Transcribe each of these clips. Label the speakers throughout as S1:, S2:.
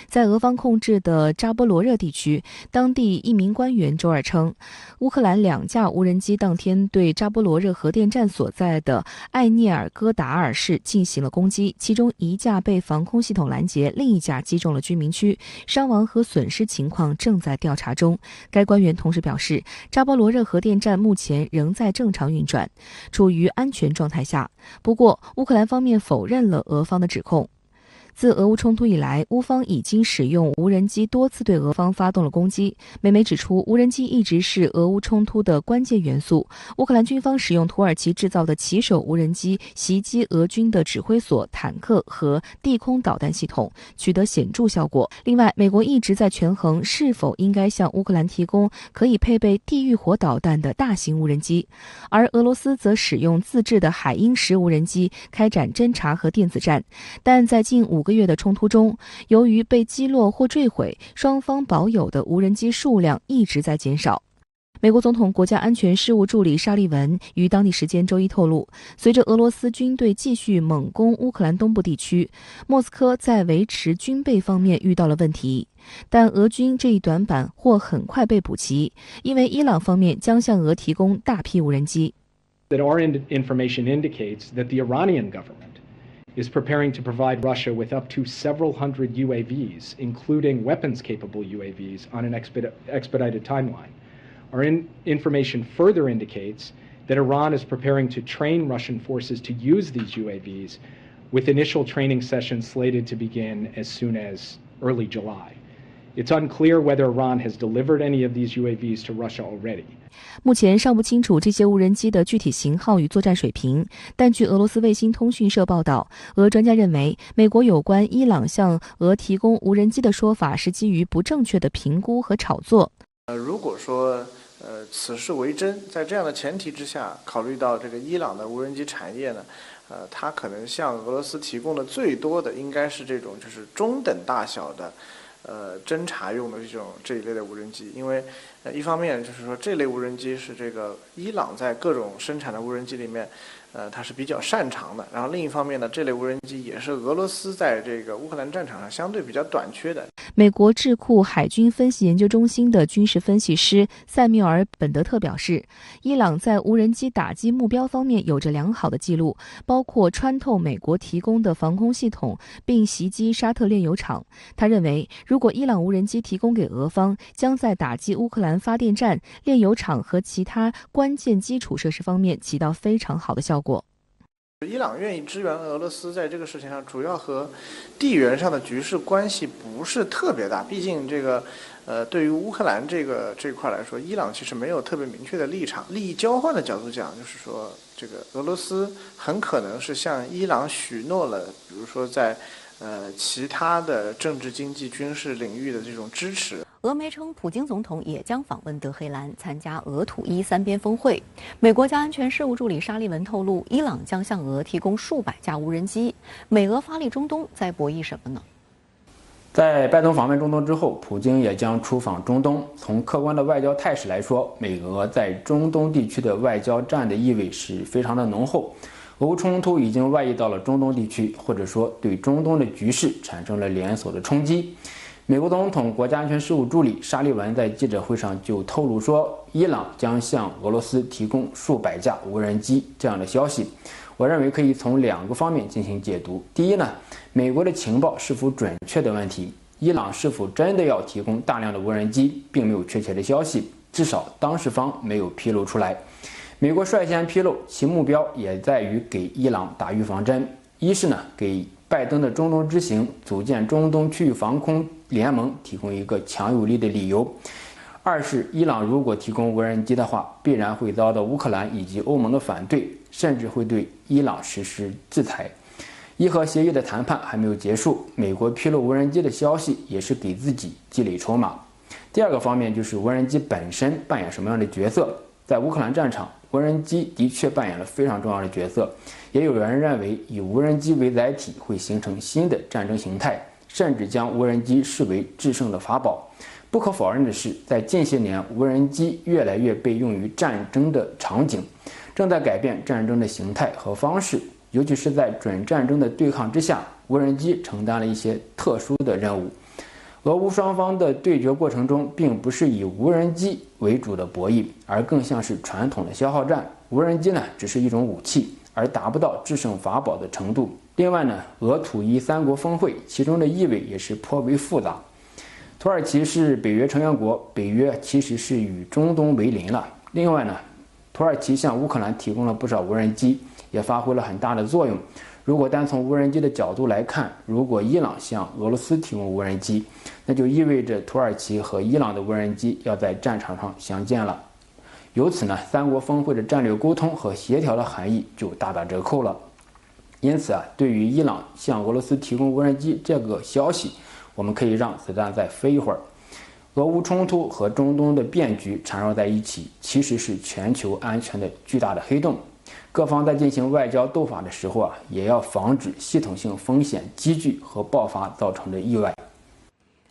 S1: 在俄方控制的扎波罗热地区，当地一名官员周二称，乌克兰2架无人机当天对扎波罗热核电站所在的艾涅尔戈达尔市进行了攻击，其中1架被防空系统拦截，另1架击中了居民区，伤亡和损失情况正在调查中。该官员同时表示，扎波罗热核电站目前仍在正常运转，处于安全状态下。不过，乌克兰方面否认了俄方的指控。自俄乌冲突以来，乌方已经使用无人机多次对俄方发动了攻击。美媒指出，无人机一直是俄乌冲突的关键元素。乌克兰军方使用土耳其制造的骑手无人机袭击俄军的指挥所、坦克和地空导弹系统，取得显著效果。另外，美国一直在权衡是否应该向乌克兰提供可以配备地狱火导弹的大型无人机，而俄罗斯则使用自制的海鹰10无人机开展侦察和电子战。但在近5个月的冲突中，由于被击落或坠毁，双方保有的无人机数量一直在减少。美国总统国家安全事务助理沙利文于当地时间周一透露，随着俄罗斯军队继续猛攻乌克兰东部地区，莫斯科在维持军备方面遇到了问题，但俄军这一短板或很快被补齐，因为伊朗方面将向俄提供大批无人机。
S2: That our information indicates that the Iranian government is preparing to provide Russia with up to several hundred UAVs, including weapons-capable UAVs, on an expedited timeline. Our information further indicates that Iran is preparing to train Russian forces to use these UAVs, with initial training sessions slated to begin as soon as early July. It's unclear whether Iran has delivered any of these UAVs to Russia already.
S1: 目前尚不清楚这些无人机的具体型号与作战水平，但据俄罗斯卫星通讯社报道，俄专家认为，美国有关伊朗向俄提供无人机的说法是基于不正确的评估和炒作。
S3: 如果说此事为真，在这样的前提之下，考虑到这个伊朗的无人机产业呢，它可能向俄罗斯提供的最多的应该是这种就是中等大小的侦察用的这一类的无人机，因为一方面就是说这类无人机是这个伊朗在各种生产的无人机里面它是比较擅长的，然后另一方面呢，这类无人机也是俄罗斯在这个乌克兰战场上相对比较短缺的。
S1: 美国智库海军分析研究中心的军事分析师塞缪尔·本德特表示，伊朗在无人机打击目标方面有着良好的记录，包括穿透美国提供的防空系统并袭击沙特炼油厂。他认为，如果伊朗无人机提供给俄方，将在打击乌克兰发电站、炼油厂和其他关键基础设施方面起到非常好的效果。
S3: 伊朗愿意支援俄罗斯在这个事情上，主要和地缘上的局势关系不是特别大。毕竟这个对于乌克兰这块来说，伊朗其实没有特别明确的立场。利益交换的角度讲，就是说这个俄罗斯很可能是向伊朗许诺了，比如说在其他的政治、经济、军事领域的这种支持。
S4: 俄媒称，普京总统也将访问德黑兰，参加俄土伊3边峰会。美国家安全事务助理沙利文透露，伊朗将向俄提供数百架无人机。美俄发力中东，在博弈什么呢？
S5: 在拜登访问中东之后，普京也将出访中东。从客观的外交态势来说，美俄在中东地区的外交战的意味是非常的浓厚。俄乌冲突已经外溢到了中东地区，或者说对中东的局势产生了连锁的冲击。美国总统国家安全事务助理沙利文在记者会上就透露说，伊朗将向俄罗斯提供数百架无人机这样的消息。我认为可以从2个方面进行解读。第一呢，美国的情报是否准确的问题，伊朗是否真的要提供大量的无人机，并没有确切的消息，至少当事方没有披露出来。美国率先披露，其目标也在于给伊朗打预防针。一是呢，给拜登的中东之行组建中东区域防空联盟提供一个强有力的理由；二是伊朗如果提供无人机的话，必然会遭到乌克兰以及欧盟的反对，甚至会对伊朗实施制裁。伊核协议的谈判还没有结束，美国披露无人机的消息也是给自己积累筹码。第二个方面就是无人机本身扮演什么样的角色。在乌克兰战场，无人机的确扮演了非常重要的角色，也有人认为以无人机为载体会形成新的战争形态，甚至将无人机视为制胜的法宝。不可否认的是，在近些年，无人机越来越被用于战争的场景，正在改变战争的形态和方式，尤其是在准战争的对抗之下，无人机承担了一些特殊的任务。俄乌双方的对决过程中，并不是以无人机为主的博弈，而更像是传统的消耗战。无人机呢，只是一种武器，而达不到制胜法宝的程度。另外呢，俄土伊三国峰会其中的意味也是颇为复杂。土耳其是北约成员国，北约其实是与中东为邻了。另外呢，土耳其向乌克兰提供了不少无人机，也发挥了很大的作用。如果单从无人机的角度来看，如果伊朗向俄罗斯提供无人机，那就意味着土耳其和伊朗的无人机要在战场上相见了。由此呢，三国峰会的战略沟通和协调的含义就大打折扣了。因此啊，对于伊朗向俄罗斯提供无人机这个消息，我们可以让子弹再飞一会儿。俄乌冲突和中东的变局缠绕在一起，其实是全球安全的巨大的黑洞。各方在进行外交斗法的时候啊，也要防止系统性风险积聚和爆发造成的意外。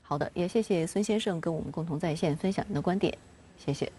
S4: 好的，也谢谢孙先生跟我们共同在线分享您的观点，谢谢。